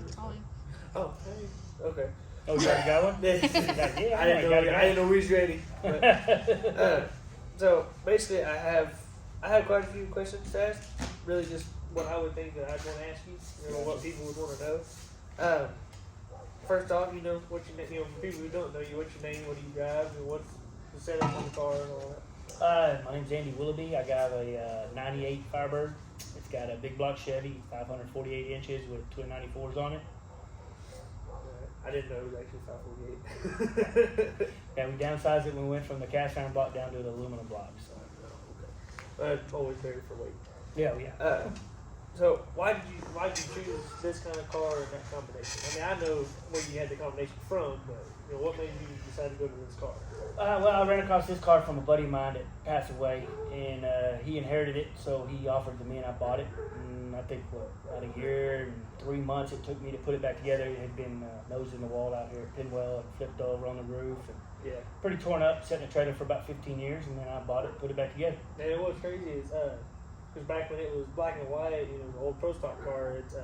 was calling. Oh, hey. Okay. Oh, you already got one? Yeah, I didn't know we was ready. But, so basically, I have quite a few questions to ask. Really, just what I would think that I'd want to ask you. You know, what people would want to know. First off, you know what your name. For people who don't know you, what's your name? What do you drive? And what's the setup on the car and all that? My name's Andy Wilabay. I got a '98 Firebird. It's got a big block Chevy, 548 inches with twin 94s on it. I didn't know it was actually 548. Yeah, we downsized it when we went from the cast iron block down to the aluminum block. So. Okay. Always better for weight. Yeah. So why did you choose this kind of car and that combination? I mean, I know where you had the combination from, but you know, what made you decide to go to this car? Well, I ran across this car from a buddy of mine that passed away, and he inherited it, so he offered it to me, and I bought it. And I think about a year and 3 months it took me to put it back together. It had been nose in the wall out here at Pinwell and flipped over on the roof, and pretty torn up. Sat in a trailer for about 15 years, and then I bought it, put it back together. And what's crazy is, because back when it was black and white, you know, the old Pro Stock car, it's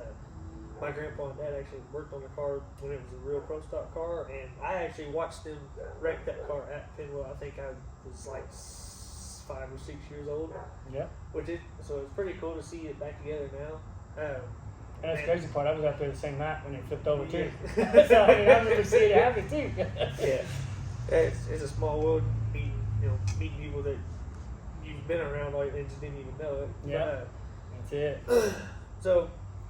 my grandpa and dad actually worked on the car when it was a real Pro Stock car, and I actually watched them wreck that car at Pinwell. I think I was like 5 or 6 years old. Yeah. So it's pretty cool to see it back together now. And that's the crazy part. I was out there the same night when it flipped over too. So I mean, I remember seeing it happen too. Yeah. It's a small world meeting people that you've been around all your and just didn't even know it. Yeah. That's it. So,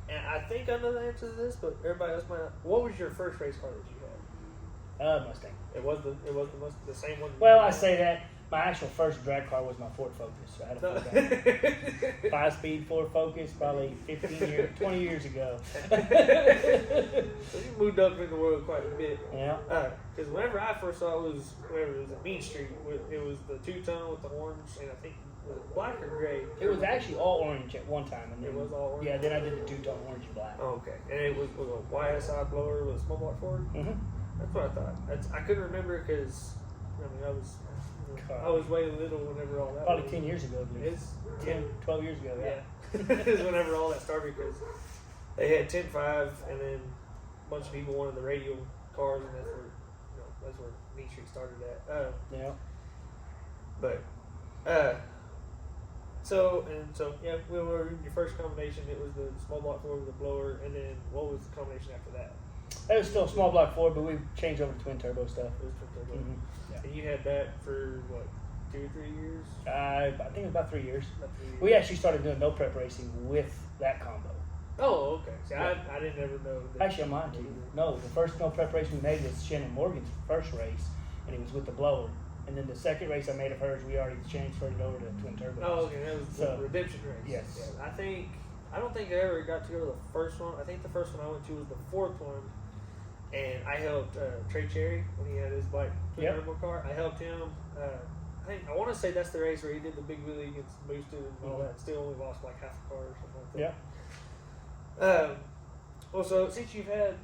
and I think I know the answer to this, but everybody else might not. What was your first race car that you had? Mustang. It was the same one. Well, I say that. My actual first drag car was my Ford Focus. So I had a Ford 5-speed Ford Focus, probably 20 years ago. So you moved up in the world quite a bit. Yeah. Because whenever I first saw it was at Main Street. It was the two-tone with the orange, and I think was it black or gray? It was actually all orange at one time. And then, it was all orange? Yeah, then I did the two-tone orange and black. Oh, okay. And it was a YSI blower with a small block Ford? Mm-hmm. That's what I thought. I couldn't remember because, I was way little whenever all that Probably was. 10 years ago. It's 12 years ago, yeah. It was whenever all that started because they had 10.5 and then a bunch of people wanted the radial cars, and that's where Main Street started at. Yeah. But, so we were your first combination. It was the small block Ford with the blower, and then what was the combination after that? It was still a small block Ford, but we changed over to twin turbo stuff. It was twin turbo. Mm-hmm. Yeah. And you had that for what, 2 or 3 years? I think it was about 3 years. About 3 years. We actually started doing no prep racing with that combo. Oh, okay. See, Yeah. I didn't ever know that. Actually, I'm lying to you. No, the first no prep race we made was Shannon Morgan's first race, and it was with the blower. And then the second race I made of hers, we already transferred it over to twin turbo. Oh, okay. That was the redemption race. Yes. Yeah, I don't think I ever got to go to the first one. I think the first one I went to was the fourth one, and I helped Trey Cherry when he had his black twin turbo car. I helped him. I want to say that's the race where he did the big wheelie against boosted and all that. Still only lost like half a car or something like that. Yeah. Well, so since you hadn't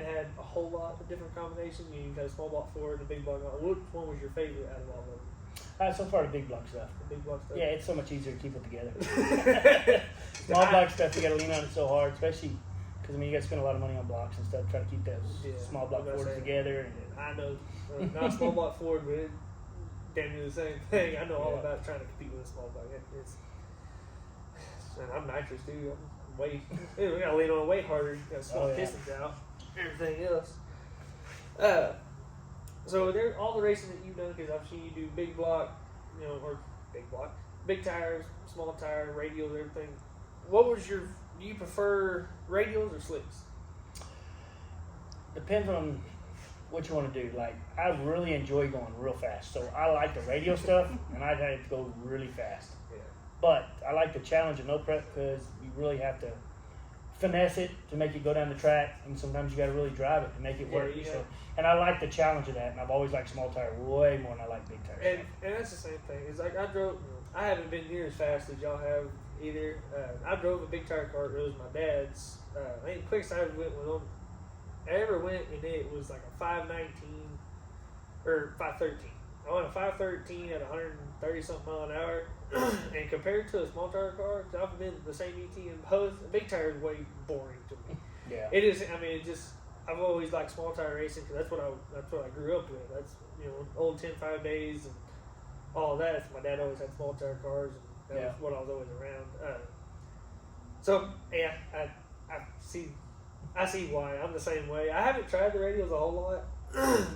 had a whole lot of different combinations. You've had a small block Ford and a big block. Which one was your favorite out of all of them? So far, the big block stuff. The big block stuff? Yeah, it's so much easier to keep it together. Small block stuff, you got to lean on it so hard, especially because, you got to spend a lot of money on blocks and stuff, try to keep those small block Fords together. And I know, not a small block Ford, but it's damn near the same thing. I know all about trying to compete with a small block. And I'm nitrous too. We got to lean on it way harder. You got to swap pistons out. Everything else. So there, all the racing that you've done, because I've seen you do big block, big tires, small tire, radials, everything. Do you prefer radials or slicks? Depends on what you want to do. Like, I really enjoy going real fast, so I like the radial stuff, and I'd have to go really fast. Yeah. But I like the challenge of no prep because you really have to finesse it to make it go down the track, and sometimes you got to really drive it to make it work. Yeah. So, and I like the challenge of that, and I've always liked small tire way more than I like big tires. And that's the same thing. It's like I haven't been near as fast as y'all have either. I drove a big tire car. It was my dad's. I think the quickest I ever went, and it was like a 519 or 513. I went a 513 at 130 something mile an hour, and compared to a small tire car, 'cause I've been the same ET in both. A big tire is way boring to me. Yeah. It is. I mean, it just. I've always liked small tire racing because that's what I grew up with. That's old 10.5 days and all of that. My dad always had small tire cars, and that was what I was always around. So yeah, I see why. I'm the same way. I haven't tried the radials a whole lot.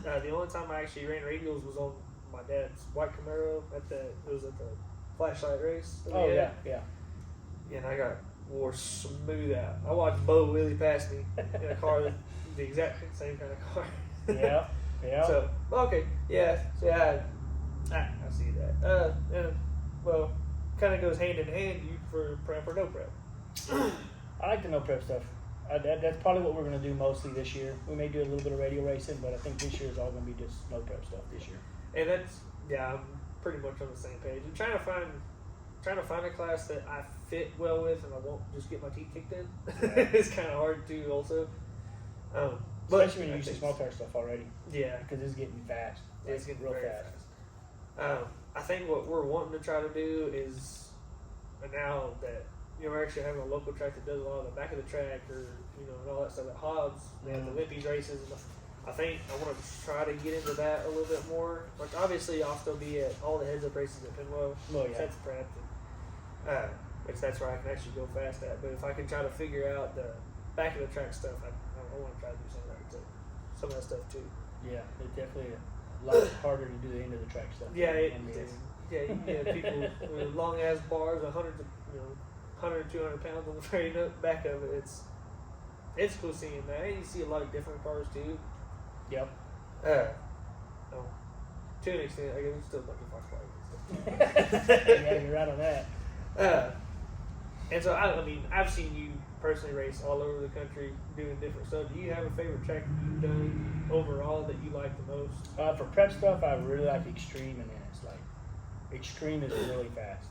The only time I actually ran radials was on my dad's white Camaro at the flashlight race. Oh yeah. And I wore smooth out. I watched Bo wheelie past me in a car, the exact same kind of car. Yeah. So okay, yeah. So yeah, I see that. And well, kind of goes hand in hand. You for prep or no prep? I like the no prep stuff. That's probably what we're going to do mostly this year. We may do a little bit of radio racing, but I think this year is all going to be just no prep stuff this year. And I'm pretty much on the same page. I'm trying to find a class that I fit well with and I won't just get my teeth kicked in. Yeah. It's kind of hard to also. Especially when you're using small tire stuff already. Yeah. Because it's getting fast. It's getting real very fast. I think what we're wanting to try to do is, now that we're actually having a local track that does a lot of the back of the track or and all that stuff at Hobbs. They have the Olympics races. And I think I want to try to get into that a little bit more. Like obviously, I'll still be at all the heads-up races at Pinwell. Oh yeah. That's prep. Which that's where I can actually go fast at. But if I can try to figure out the back of the track stuff, I want to try to do some of that stuff too. Yeah, it's definitely a lot harder to do the end of the track stuff. Yeah, you get people with long ass bars, 100 to 200 pounds on the very back of it. It's cool seeing that. And you see a lot of different cars too. Yep. To an extent, I guess it's still like a Fox Yeah, you're right on that. And so I've seen you personally race all over the country doing different stuff. Do you have a favorite track that you've done overall that you like the most? For prep stuff, I really like Extreme, and then it's like Extreme is really fast.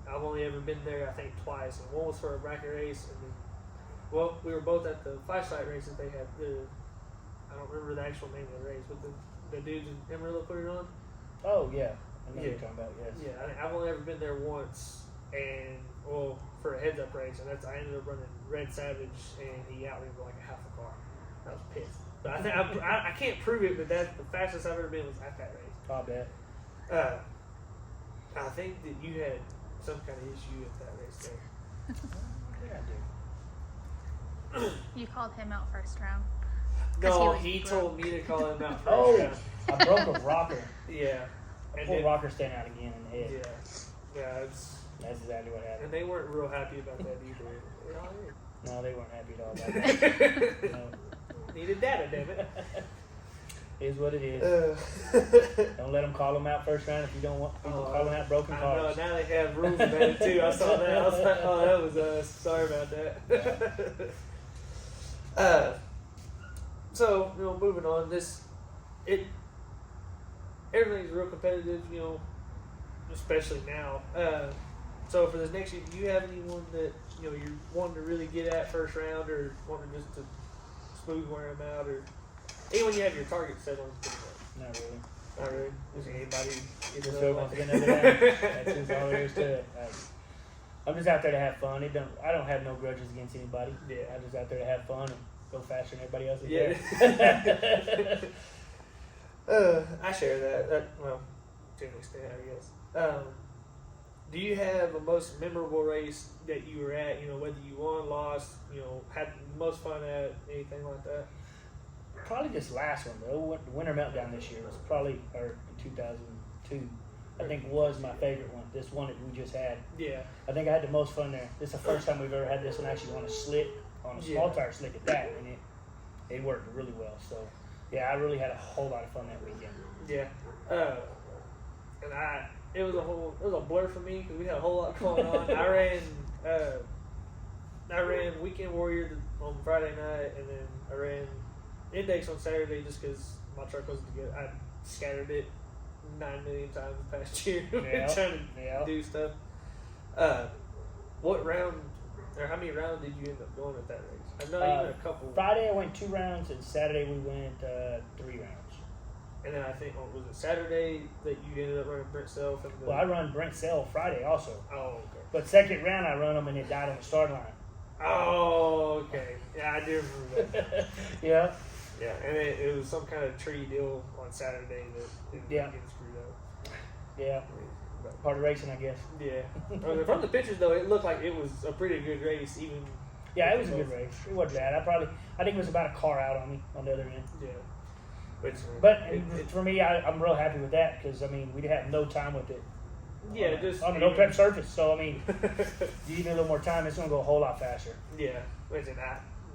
I've only ever been there, I think, twice. And one was for a bracket race, and then, we were both at the flashlight races. They had I don't remember the actual name of the race, but the dudes in Amarillo put it on. Oh yeah, I know what you're talking about. Yes. Yeah, I've only ever been there once, and for a heads-up race, and I ended up running Red Savage, and he outran like a half a car. I was pissed. But I think I can't prove it, but that's the fastest I've ever been was at that race. I bet. I think that you had some kind of issue at that race there. Yeah, I do. You called him out first round. No, he told me to call him out first round. I broke a rocker. Yeah. And the rocker stand out again in the head. Yeah, that's exactly what happened. And they weren't real happy about that either. No, they weren't happy at all about that. No. Needed data, damn it. Is what it is. Don't let them call them out first round if you don't want people calling out broken cars. I know, now they have rules about it too. I saw that. I was like, that was us. Sorry about that. Yeah. So, moving on, everything's real competitive, especially now. So for this next year, do you have anyone that, you're wanting to really get at first round or wanting just to smooth wear them out, or anyone you have your target set on? Not really. Not really. Is anybody? Just who wants to get another round. That's just all there is to it. I'm just out there to have fun. I don't have no grudges against anybody. Yeah. I'm just out there to have fun and go faster than everybody else is there. I share that. Well, to an extent, I guess. Do you have a most memorable race that you were at? Whether you won, lost, had the most fun at, anything like that? Probably this last one, the Winter Meltdown this year was probably, or in 2002, I think was my favorite one. This one that we just had. Yeah. I think I had the most fun there. This is the first time we've ever had this one actually on a slick, on a small tire slick at that, and it worked really well. So, yeah, I really had a whole lot of fun that weekend. Yeah. And it was a blur for me because we had a whole lot going on. I ran Weekend Warrior on Friday night, and then I ran Index on Saturday just because my truck wasn't together. I scattered it 9 million times the past year trying to do stuff. What round, or how many rounds did you end up going at that race? I know you went a couple. Friday I went 2 rounds, and Saturday we went 3 rounds. and then I think was it Saturday that you ended up running Brent Self? And Well, I run Brent Sell Friday also. Oh, okay. But second round I run them and it died on the start line. Oh, okay. Yeah, I do remember that. Yeah. Yeah, and it was some kind of tree deal on Saturday that ended up getting screwed up. Yeah. But, Part of racing, I guess. yeah. From the pictures, though, it looked like it was a pretty good race, even. Yeah, it was a good race. It wasn't bad. I think it was about a car out on me on the other end. Yeah. But For me, I'm real happy with that because, I mean, we'd have no time with it. Yeah, just on the no prep surface. So, I mean, you give it a little more time, it's going to go a whole lot faster. Yeah. Listen,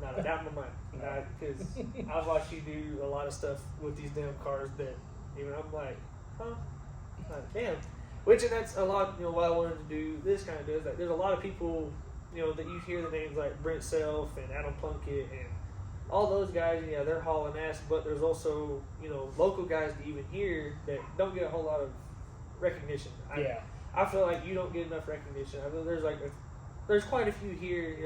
not a doubt in my mind. Because I've watched you do a lot of stuff with these damn cars that even I'm like, huh? Like, damn. Which, and that's a lot, what I wanted to do this kind of does. Like, there's a lot of people, that you hear the names like Brent Self and Adam Plunkett and all those guys, yeah, they're hauling ass, but there's also, local guys to even hear that don't get a whole lot of recognition. I feel like you don't get enough recognition. I mean, there's quite a few here,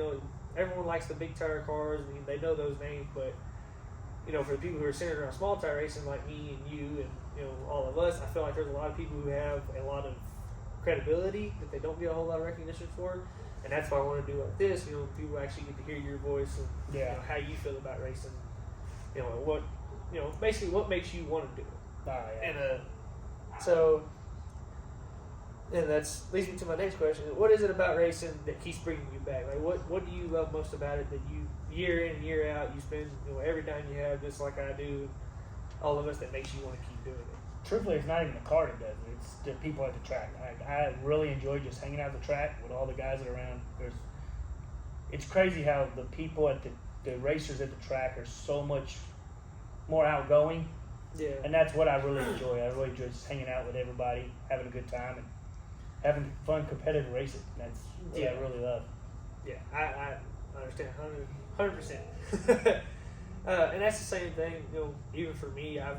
everyone likes the big tire cars. I mean, they know those names, but for the people who are centered around small tire racing like me and you and all of us, I feel like there's a lot of people who have a lot of credibility that they don't get a whole lot of recognition for, and that's why I want to do like this. People actually get to hear your voice and how you feel about racing. What basically what makes you want to do it. And and that's leads me to my next question. What is it about racing that keeps bringing you back? Like, what do you love most about it that you, year in and year out, you spend every time you have, just like I do, all of us, that makes you want to keep doing it? Truthfully, it's not even the car that does it. It's the people at the track. I really enjoy just hanging out at the track with all the guys that are around. It's crazy how the people at the racers at the track are so much more outgoing. Yeah. And that's what I really enjoy. I really enjoy just hanging out with everybody, having a good time, and having fun competitive racing. That's what I really love. Yeah, I understand 100%. And that's the same thing, even for me, I've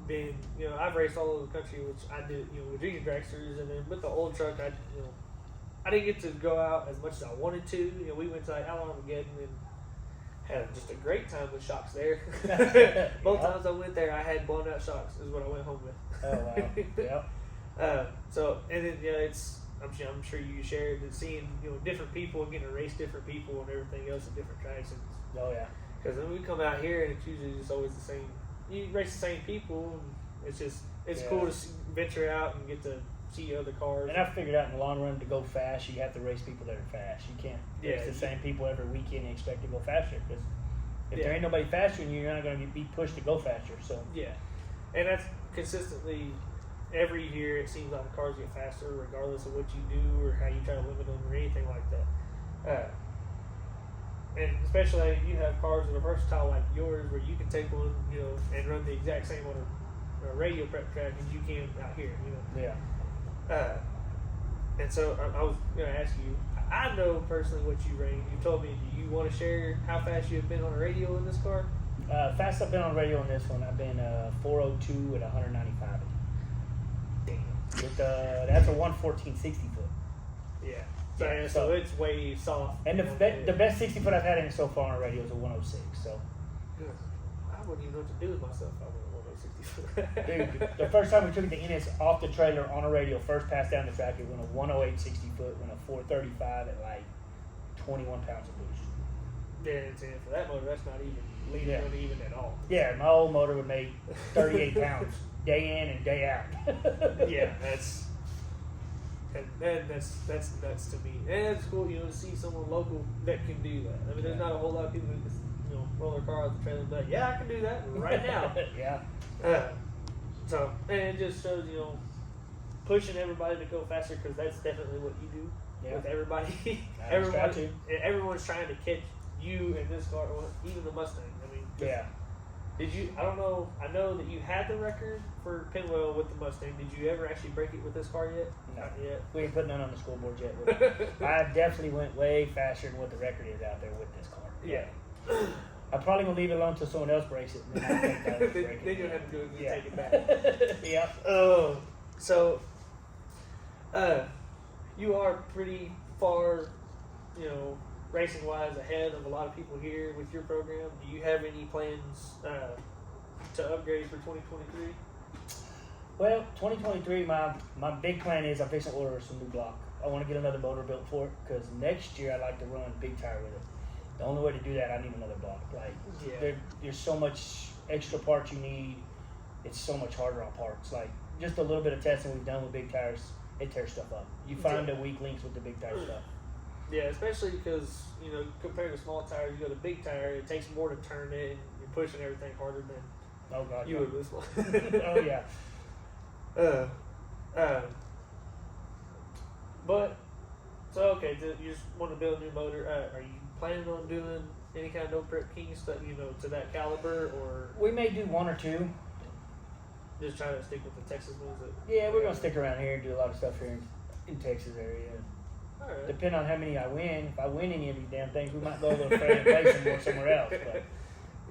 been, I've raced all over the country, which I did, with junior dragsters, and then with the old truck, I didn't get to go out as much as I wanted to. We went to like Armageddon and had just a great time with shocks there. Both times I went there, I had blown out shocks is what I went home with. Oh, wow. Yep. So, and then, I'm sure you shared that seeing, different people, getting to race different people and everything else at different tracks. Oh, yeah. Because when we come out here, and it's usually just always the same. You race the same people, and it's cool to venture out and get to see other cars. And I've figured out in the long run, to go fast, you have to race people that are fast. You can't race the same people every weekend and expect to go faster. Because if there ain't nobody faster than you, you're not going to be pushed to go faster. So and that's consistently every year. It seems like the cars get faster, regardless of what you do or how you try to limit them or anything like that. And especially if you have cars that are versatile like yours, where you can take one, and run the exact same on a radio prep track as you can out here, Yeah. And so I was going to ask you, I know personally what you ran. You told me, do you want to share how fast you have been on the radio in this car? Fast I've been on radio on this one. I've been 402 at 195. Damn. With that's a 114 60 foot. Yeah. So it's way soft. And the best 60 foot I've had in it so far on a radio is a 106. So. I wouldn't even know what to do with myself if I went 160 foot. Dude, the first time we took the Ennis off the trailer on a radio, first pass down the track, it went a 108 60 foot, went a 435 at like 21 pounds of boost. Yeah, and for that motor, that's not even leaning uneven at all. Yeah, my old motor would make 38 pounds day in and day out. Yeah, that's nuts to me. And it's cool, to see someone local that can do that. I mean, there's not a whole lot of people who just, roll their car out the trailer and be like, yeah, I can do that right now. Yeah. So, and it just shows, pushing everybody to go faster, because that's definitely what you do with everybody. Everyone's trying to catch you in this car, or even the Mustang. I mean, did you? I don't know. I know that you had the record for pinwheel with the Mustang. Did you ever actually break it with this car yet? No. Not yet. We ain't put none on the scoreboard yet. I definitely went way faster than what the record is out there with this car. Yeah. I'm probably gonna leave it alone until someone else breaks it. And then I'll take that and break it. Then you'll have to do it and take it back. Yeah. Oh, so you are pretty far, racing wise ahead of a lot of people here with your program. Do you have any plans to upgrade for 2023? Well, 2023, my big plan is I'm fixing to order some new block. I want to get another motor built for it because next year I like to run big tire with it. The only way to do that, I need another block. Like there's so much extra parts you need. It's so much harder on parts. Like just a little bit of testing we've done with big tires, it tears stuff up. You find the weak links with the big tire stuff. Yeah, especially because compared to small tires, you got a big tire. It takes more to turn it, and you're pushing everything harder than you would with small. Oh yeah. But so okay, you just want to build a new motor. Are you planning on doing any kind of no prep king stuff, to that caliber, or we may do one or two? Just trying to stick with the Texas ones? Yeah, we're gonna stick around here and do a lot of stuff here in Texas area. All right. Depending on how many I win, if I win any of these damn things, we might go a little further and play some more somewhere else. But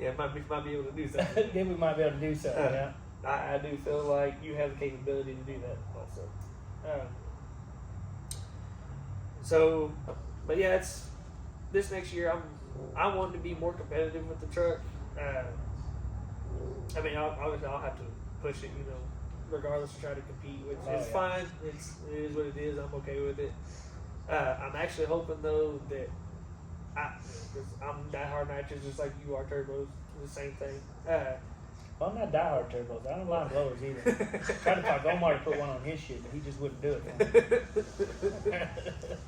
yeah, might be able to do something. Then we might be able to do something. Yeah. I do feel like you have the capability to do that also. But yeah, it's this next year. I want to be more competitive with the truck. I mean, obviously I'll have to push it, regardless to try to compete, which is fine. It is what it is. I'm okay with it. I'm actually hoping though that because I'm diehard nitrous just like you are turbos, the same thing. Well, I'm not diehard turbos. I don't mind blowers either. Tried to talk Omar to put one on his shit, but he just wouldn't do it.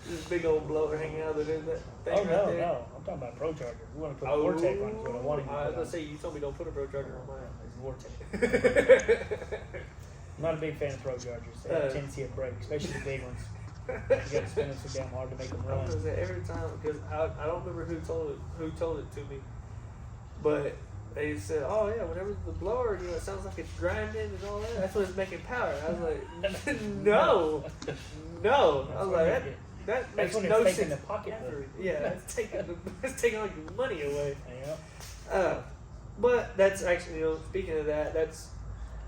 This big old blower hanging out of that thing. Oh no! I'm talking about a Pro Charger. We want to put a Vortex on it. Is what I want him to I was put gonna on. say you told me don't put a Pro Charger on mine. It's Vortex. I'm not a big fan of Pro Chargers. They have a tendency to break, especially the big ones. You got to spin them so damn hard to make them I run. was gonna say every time because I don't remember who told it to me, but they said, oh yeah, whenever the blower, it sounds like it's grinding and all that. That's when it's making power. I was like, no. I was like, that makes when no it's sense. taking the pocket. Yeah, that's taking all your money away. Yeah. But that's actually, speaking of that, that's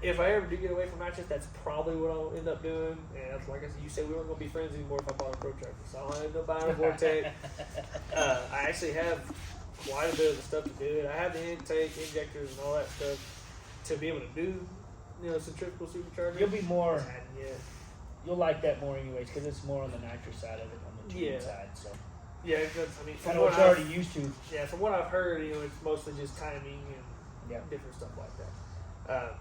if I ever do get away from nitrous, that's probably what I'll end up doing. And like I said, you said we weren't gonna be friends anymore if I bought a Pro Tractor, so I'll end up buying a Vortex. I actually have quite a bit of the stuff to do it. I have the intake, injectors, and all that stuff to be able to do, centrifugal supercharger. You'll be more. Yeah. You'll like that more anyways, because it's more on the nitrous side of it, on the tuning side. So. Yeah, because I mean, kind of what you're already used to. Yeah, from what I've heard, it's mostly just timing and different stuff like that.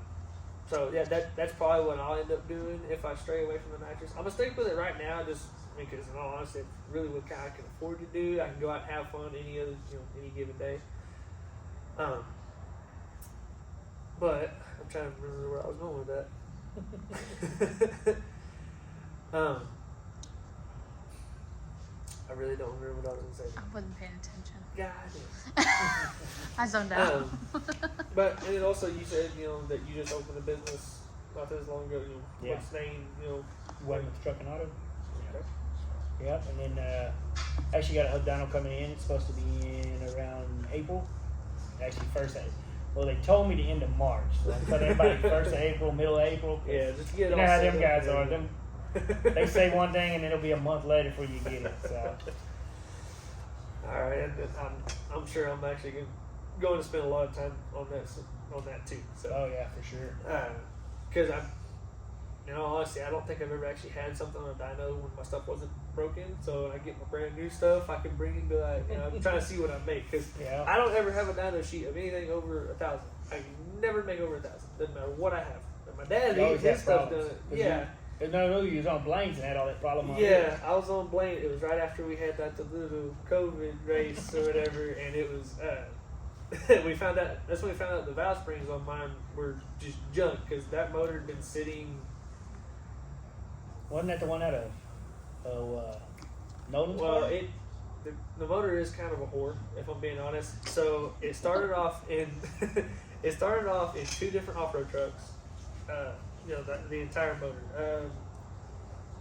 So yeah, that's probably what I'll end up doing if I stray away from the nitrous. I'm gonna stick with it right now, just because in all honesty, it's really what I can afford to do. I can go out and have fun any given day. But I'm trying to remember where I was going with that. I really don't remember what I was going to say. I wasn't paying attention. God. I zoned out. But and then also you said that you just opened a business not that long ago. What's the name? One with Truck and Auto. Okay. Yep, and then actually got a hub dyno coming in. It's supposed to be in around April. Actually, well, they told me the end of March. So I'm telling everybody 1st of April, middle of April. Yeah, just to get it you all know how set them up guys are. They say one thing and it'll be a month later before you get it. So. All right, and I'm sure I'm actually going to spend a lot of time on that too. So. Oh yeah, for sure. Because honestly, I don't think I've ever actually had something on a dyno when my stuff wasn't broken. So I get my brand new stuff, I can bring into I'm trying to see what I make because I don't ever have a dyno sheet of anything over 1,000. I never make over 1,000. Doesn't matter what I have. And my dad his stuff done. Yeah. No, you was on Blaine's and had all that problem on Yeah, I was on Blaine. It was right after we had that little COVID race or whatever, and it was. We found out. That's when we found out the valve springs on mine were just junk because that motor had been sitting. Wasn't that the one out of Nolan's Well, car? the motor is kind of a whore, if I'm being honest. So it started off in two different off-road trucks. The entire motor.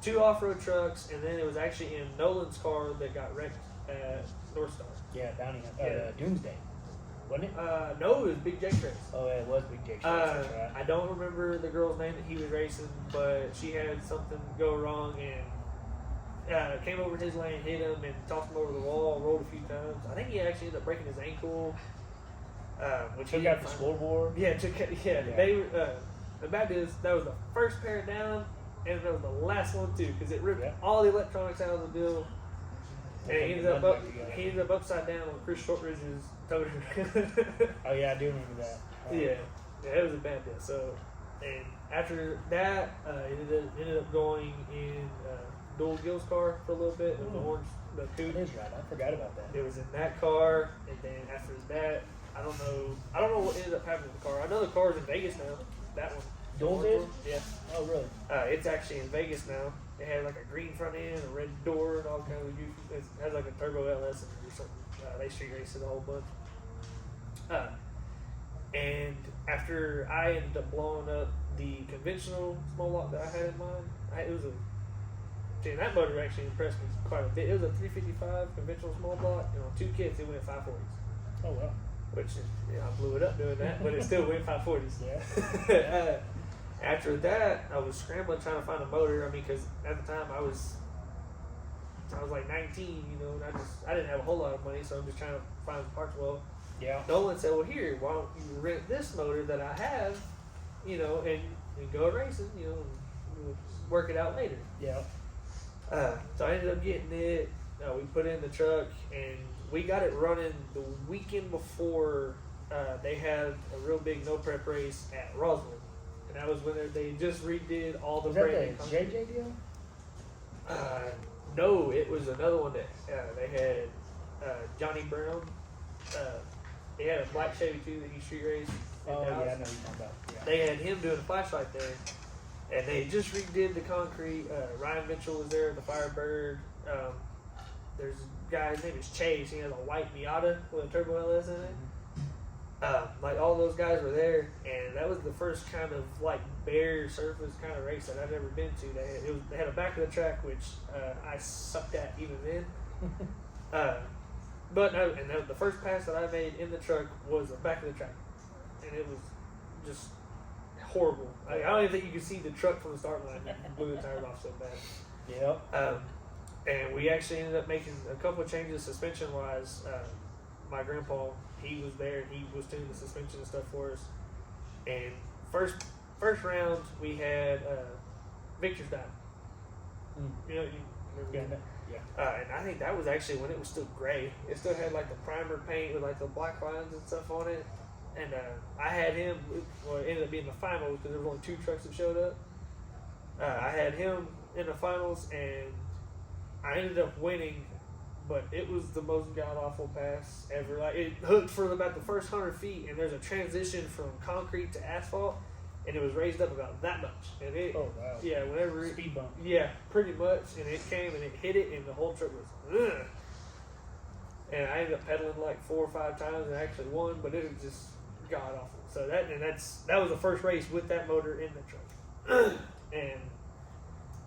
2 off-road trucks, and then it was actually in Nolan's car that got wrecked at North Star. Yeah, down here. Doomsday. Wasn't it? No, it was Big Jake Race. Oh, yeah, it was Big Jake Race. That's right. I don't remember the girl's name that he was racing, but she had something go wrong and came over his lane, hit him, and tossed him over the wall, rolled a few times. I think he actually ended up breaking his ankle. Which Took he out didn't the find. scoreboard. Yeah, Yeah. they the bad news, that was the first pair down, and that was the last one too, because it ripped all the electronics out of the deal, and he ended up upside down on Chris Shortridge's toter. Oh yeah, I do remember that. Yeah, it was a bad deal. So, and after that, ended up going in Dual Gill's car for a little bit. It was the orange, the coupe. That is right. I forgot about that. It was in that car, and then after that, I don't know what ended up happening to the car. I know the car's in Vegas now. That one. Dual is? Yeah. Oh really? It's actually in Vegas now. It had like a green front end, a red door, and all kinds of goofy. It has like a turbo LS in it or something. They street raced it a whole bunch. And after I ended up blowing up the conventional small block that I had in mind, that motor actually impressed me quite a bit. It was a 355 conventional small block, and on 2 kits it went 540s. Oh wow. Which I blew it up doing that, but it still went 540s. Yeah. After that, I was scrambling trying to find a motor. I mean, because at the time I was like 19, and I didn't have a whole lot of money, so I'm just trying to find parts. Well, Yeah. Nolan said, "Well, here, why don't you rent this motor that I have, and go racing, and we'll work it out later." Yeah. So I ended up getting it. We put it in the truck, and we got it running the weekend before they had a real big no prep race at Roswell, and that was when they just redid all the Was that branding. the JJ deal? No, it was another one that they had Johnny Brown. They had a black Chevy too that he street raced. Oh yeah, I know what you're talking about. Yeah. They had him doing a flashlight there, and they just redid the concrete. Ryan Mitchell was there, the Firebird. There's a guy, his name is Chase. He has a white Miata with a turbo LS in it. Like all those guys were there, and that was the first kind of like bare surface kind of race that I've ever been to. They had a back of the track, which I sucked at even then. But no, and the first pass that I made in the truck was the back of the track, and it was just horrible. I don't even think you could see the truck from the start line. It blew the tires off so bad. Yep. And we actually ended up making a couple of changes suspension wise. My grandpa, he was there. He was tuning the suspension and stuff for us. And first round we had Victor's dive. You remember that? Yeah. And I think that was actually when it was still gray. It still had like the primer paint with like the black lines and stuff on it. And I had him. Well, it ended up being the finals because there were only 2 trucks that showed up. I had him in the finals, and I ended up winning. But it was the most god awful pass ever. Like it hooked for about the first 100 feet, and there's a transition from concrete to asphalt, and it was raised up about that much. And it, Oh wow. yeah, whenever Speed bump. yeah, pretty much. And it came and it hit it, and the whole truck was, ugh. And I ended up pedaling like 4 or 5 times and actually won, but it was just god awful. So that was the first race with that motor in the truck, and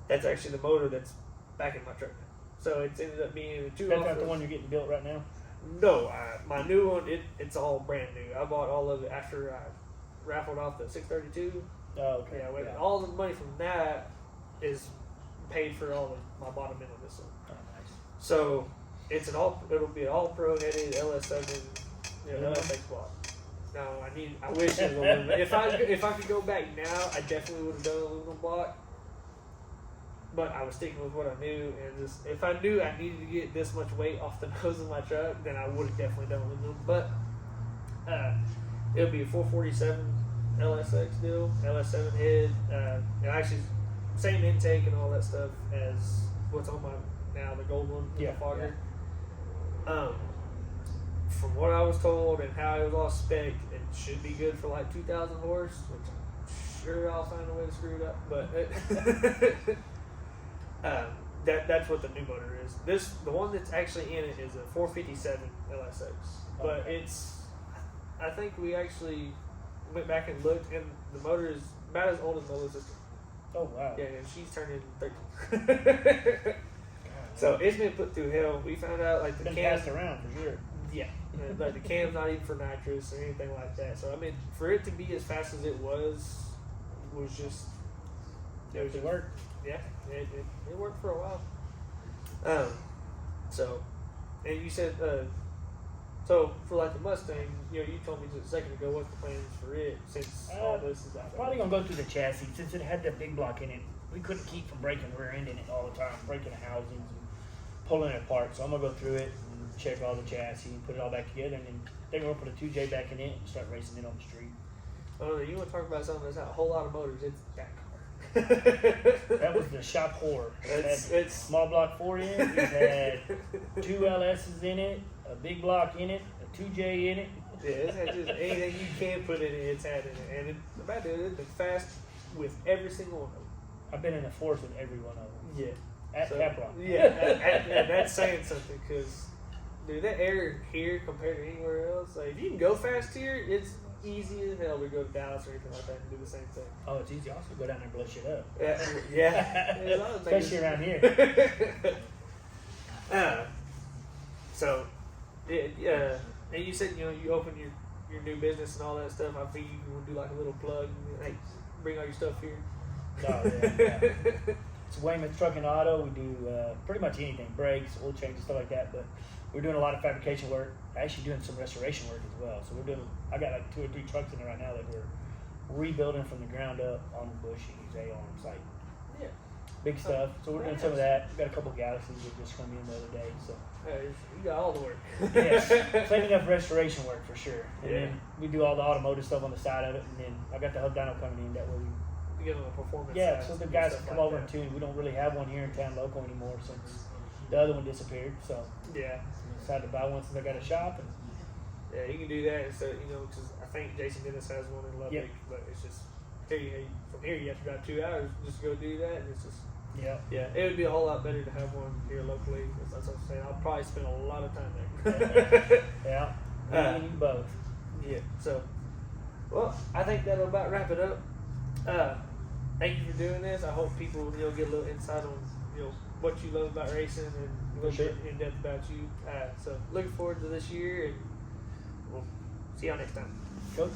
that's actually the motor that's back in my truck now. So it's ended up being a 2 That's not the one you're getting built right now? No, my new one, it's all brand new. I bought all of it after I raffled off the 632. Oh, okay. Yeah, all the money from that is paid for all of my bottom end on this one. Oh, nice. So it'll be an all pro headed LS7, LSX block. Now I wish it was aluminum. If I could go back now, I definitely would have done aluminum block. But I was sticking with what I knew, and just if I knew I needed to get this much weight off the nose of my truck, then I would have definitely done aluminum. But it'll be a 447 LSX deal, LS7 head, and actually same intake and all that stuff as what's on my now the gold one, the fogger. Yeah. From what I was told and how it was all spec'd, it should be good for like 2,000 horse, which I'm sure I'll find a way to screw it up, but. That's what the new motor is. The one that's actually in it is a 457 LSX, but I think we actually went back and looked, and the motor is about as old as Nola's sister. Oh wow. Yeah, and she's turning 13. So it's been put through hell. We found out like the cams passed around for sure. Yeah, like the cam's not even for nitrous or anything like that. So I mean, for it to be as fast as it was just It worked. Yeah, it worked for a while. So, and you said So for like the Mustang, you told me just a second ago what's the plans for it since all this is out there. Probably gonna go through the chassis since it had that big block in it. We couldn't keep from breaking the rear end in it all the time, breaking the housings and pulling it apart. So I'm gonna go through it and check all the chassis and put it all back together, and then they're gonna put a 2J back in it and start racing it on the street. Oh, you want to talk about something that's not a whole lot of motors? It's that car. That was the shop horror. It's Small block 4 in. It had 2 LSs in it, a big block in it, a 2J in it. Yeah, it's had just anything you can put in it, it's had in it. And the bad news is it's been fast with every single one of them. I've been in the force with every one of them. Yeah. At Caprock. Yeah, and that's saying something because, dude, that air here compared to anywhere else, like, if you can go fast here, it's easy as hell to go to Dallas or anything like that and do the same thing. Oh, it's easy also to go down there and blow shit up. Yeah. Especially around here. So, yeah, and you said, you open your new business and all that stuff. I think you want to do like a little plug and, hey, bring all your stuff here. Oh, yeah. It's Weymouth Truck and Auto. We do pretty much anything, brakes, oil changes, stuff like that. But we're doing a lot of fabrication work. Actually doing some restoration work as well. So I got like 2 or 3 trucks in there right now that we're rebuilding from the ground up on the Bushies, on site. Yeah. Big stuff. So we're doing some of that. We got a couple Galaxies that just come in the other day. So You got all the work. yes, cleaning up restoration work for sure. And Yeah. then we do all the automotive stuff on the side of it. And then I got the hub dyno coming in that way. You get on the performance Yeah, side so the and guys stuff come like over that. and tune. We don't really have one here in town local anymore since the other one disappeared. So Yeah. I decided to buy one since I got a shop. And Yeah, you can do that instead, because I think Jason Dennis has one in Lubbock, Yep. but it's just, from here you have to drive 2 hours just to go do that, and it's just, yeah, it would be a whole lot better to have one here locally. That's what I'm saying. I'll probably spend a lot of time there. yeah, me and you both. Yeah, so, well, I think that'll about wrap it up. Thank you for doing this. I hope people, get a little insight on, what you love about racing and a little bit in depth about you. So, looking forward to this year, and we'll see y'all next time. Cool.